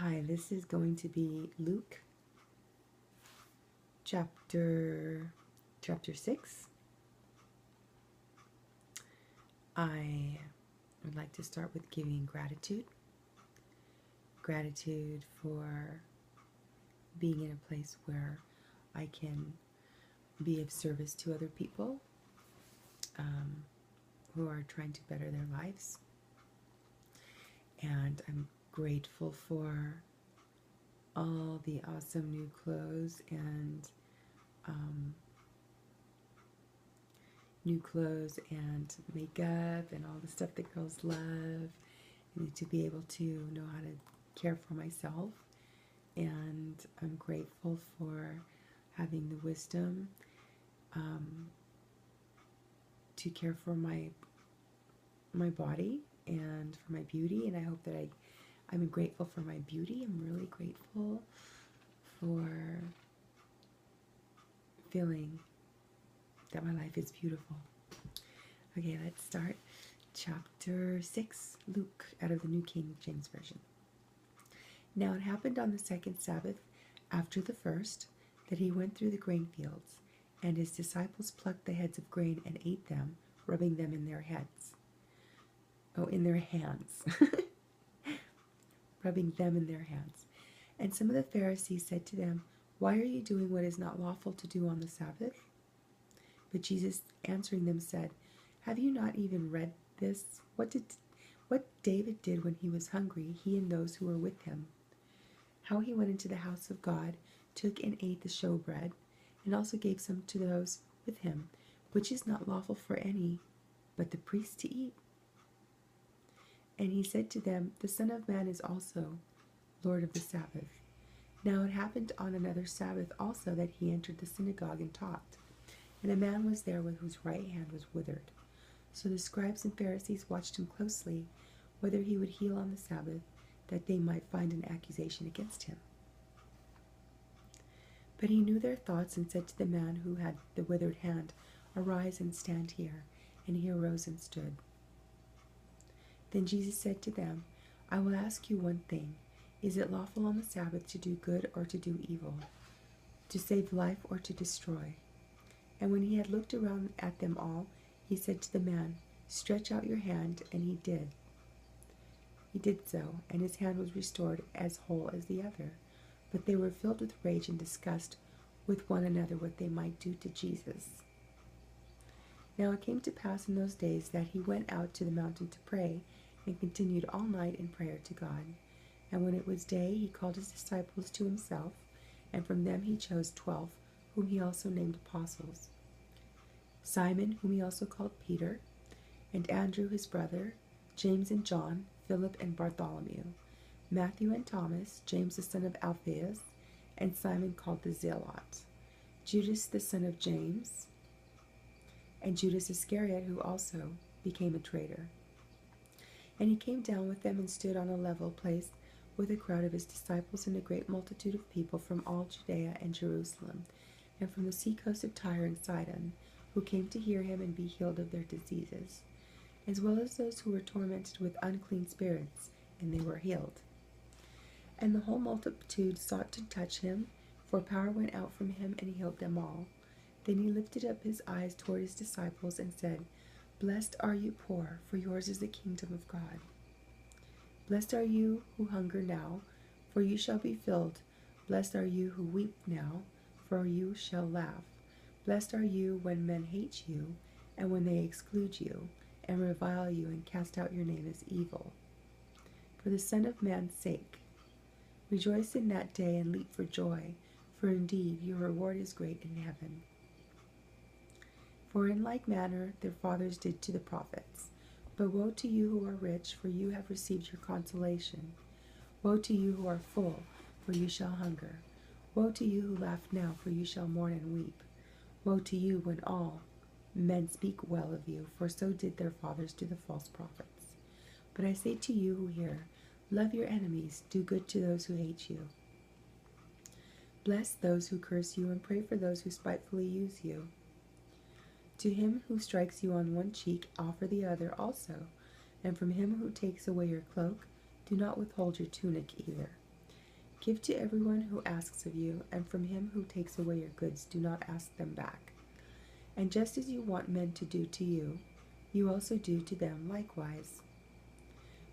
Hi, this is going to be Luke chapter 6. I would like to start with giving gratitude. Gratitude for being in a place where I can be of service to other people who are trying to better their lives. And I'm grateful for all the awesome new clothes and makeup and all the stuff that girls love. I need to be able to know how to care for myself, and I'm grateful for having the wisdom to care for my body and for my beauty. And I hope that I'm grateful for my beauty. I'm really grateful for feeling that my life is beautiful. Okay, let's start. Chapter 6, Luke, out of the New King James Version. Now it happened on the second Sabbath after the first that he went through the grain fields, and his disciples plucked the heads of grain and ate them, rubbing them in their heads. Oh, in their hands. Rubbing them in their hands. And some of the Pharisees said to them, "Why are you doing what is not lawful to do on the Sabbath?" But Jesus answering them said, "Have you not even read this? What David did when he was hungry, he and those who were with him? How he went into the house of God, took and ate the showbread, and also gave some to those with him, which is not lawful for any but the priests to eat. And he said to them, The Son of Man is also Lord of the Sabbath. Now it happened on another Sabbath also that he entered the synagogue and taught. And a man was there whose right hand was withered. So the scribes and Pharisees watched him closely, whether he would heal on the Sabbath, that they might find an accusation against him. But he knew their thoughts and said to the man who had the withered hand, Arise and stand here. And he arose and stood. Then Jesus said to them, I will ask you one thing. Is it lawful on the Sabbath to do good or to do evil, to save life or to destroy? And when he had looked around at them all, he said to the man, Stretch out your hand, and he did. He did so, and his hand was restored as whole as the other. But they were filled with rage and discussed with one another what they might do to Jesus. Now it came to pass in those days that he went out to the mountain to pray, and continued all night in prayer to God. And when it was day, he called his disciples to himself, and from them he chose 12, whom he also named apostles: Simon, whom he also called Peter, and Andrew his brother, James and John, Philip and Bartholomew, Matthew and Thomas, James the son of Alphaeus, and Simon called the Zealot, Judas the son of James, and Judas Iscariot, who also became a traitor. And he came down with them and stood on a level place with a crowd of his disciples and a great multitude of people from all Judea and Jerusalem, and from the seacoast of Tyre and Sidon, who came to hear him and be healed of their diseases, as well as those who were tormented with unclean spirits, and they were healed. And the whole multitude sought to touch him, for power went out from him and healed them all. Then he lifted up his eyes toward his disciples and said, Blessed are you poor, for yours is the kingdom of God. Blessed are you who hunger now, for you shall be filled. Blessed are you who weep now, for you shall laugh. Blessed are you when men hate you, and when they exclude you, and revile you, and cast out your name as evil, for the Son of Man's sake. Rejoice in that day and leap for joy, for indeed your reward is great in heaven. For in like manner their fathers did to the prophets. But woe to you who are rich, for you have received your consolation. Woe to you who are full, for you shall hunger. Woe to you who laugh now, for you shall mourn and weep. Woe to you when all men speak well of you, for so did their fathers to the false prophets. But I say to you who hear, love your enemies, do good to those who hate you. Bless those who curse you, and pray for those who spitefully use you. To him who strikes you on one cheek, offer the other also, and from him who takes away your cloak, do not withhold your tunic either. Give to everyone who asks of you, and from him who takes away your goods do not ask them back. And just as you want men to do to you, you also do to them likewise.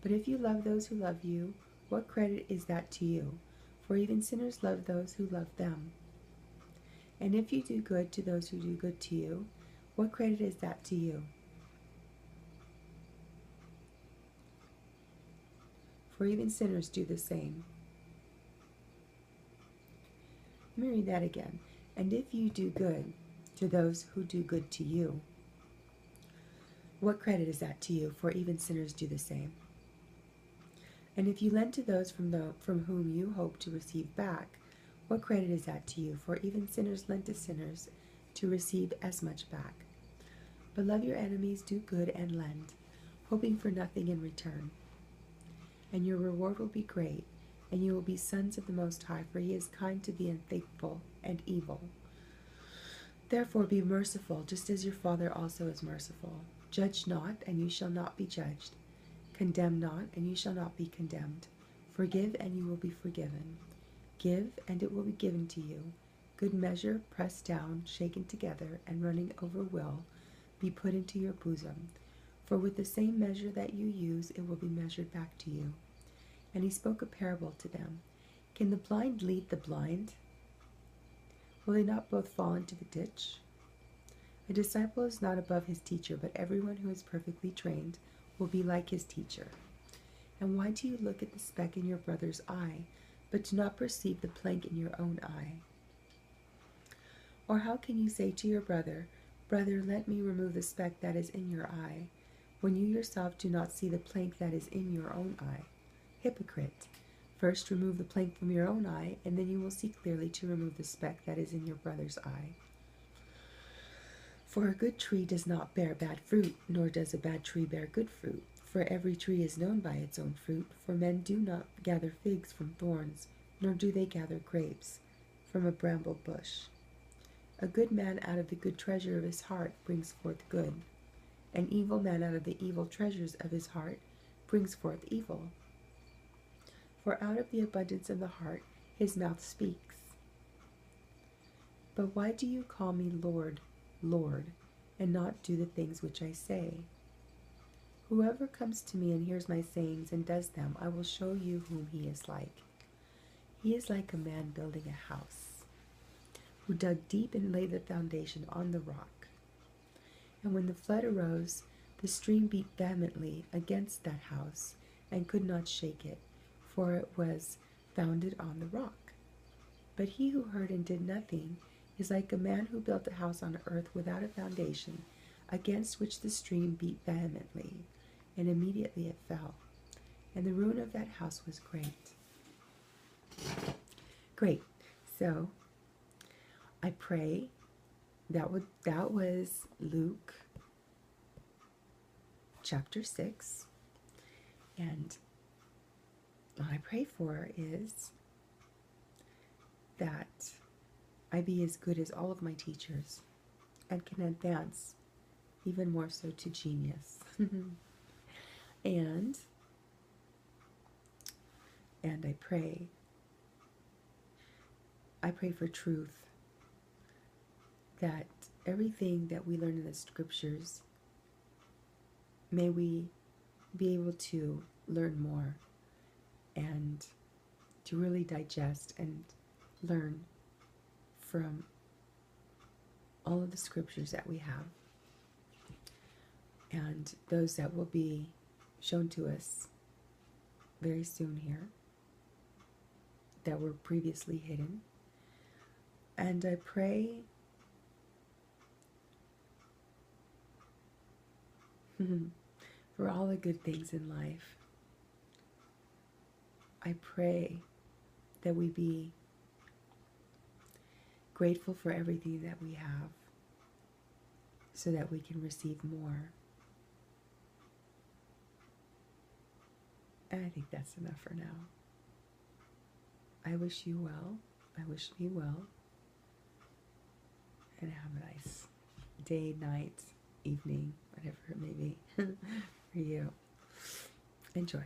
But if you love those who love you, what credit is that to you? For even sinners love those who love them. And if you do good to those who do good to you, what credit is that to you? For even sinners do the same. Let me read that again. And if you do good to those who do good to you, what credit is that to you? For even sinners do the same. And if you lend to those from whom you hope to receive back, what credit is that to you? For even sinners lend to sinners to receive as much back. But love your enemies, do good, and lend, hoping for nothing in return. And your reward will be great, and you will be sons of the Most High, for he is kind to the unfaithful and evil. Therefore be merciful, just as your Father also is merciful. Judge not, and you shall not be judged. Condemn not, and you shall not be condemned. Forgive, and you will be forgiven. Give, and it will be given to you. Good measure, pressed down, shaken together, and running over will be put into your bosom. For with the same measure that you use, it will be measured back to you. And he spoke a parable to them. Can the blind lead the blind? Will they not both fall into the ditch? A disciple is not above his teacher, but everyone who is perfectly trained will be like his teacher. And why do you look at the speck in your brother's eye, but do not perceive the plank in your own eye? Or how can you say to your brother, Brother, let me remove the speck that is in your eye, when you yourself do not see the plank that is in your own eye? Hypocrite! First remove the plank from your own eye, and then you will see clearly to remove the speck that is in your brother's eye. For a good tree does not bear bad fruit, nor does a bad tree bear good fruit. For every tree is known by its own fruit, for men do not gather figs from thorns, nor do they gather grapes from a bramble bush. A good man out of the good treasure of his heart brings forth good. An evil man out of the evil treasures of his heart brings forth evil. For out of the abundance of the heart his mouth speaks. But why do you call me Lord, Lord, and not do the things which I say? Whoever comes to me and hears my sayings and does them, I will show you whom he is like. He is like a man building a house, who dug deep and laid the foundation on the rock. And when the flood arose, the stream beat vehemently against that house, and could not shake it, for it was founded on the rock. But he who heard and did nothing is like a man who built a house on earth without a foundation, against which the stream beat vehemently, and immediately it fell. And the ruin of that house was great. Great. So, I pray that was Luke chapter 6. And what I pray for is that I be as good as all of my teachers and can advance even more so to genius. and I pray for truth, that everything that we learn in the scriptures, may we be able to learn more and to really digest and learn from all of the scriptures that we have, and those that will be shown to us very soon here, that were previously hidden. And I pray for all the good things in life. I pray that we be grateful for everything that we have, so that we can receive more. And I think that's enough for now. I wish you well. I wish me well. And have a nice day, night, evening, whatever it may be for you. Enjoy.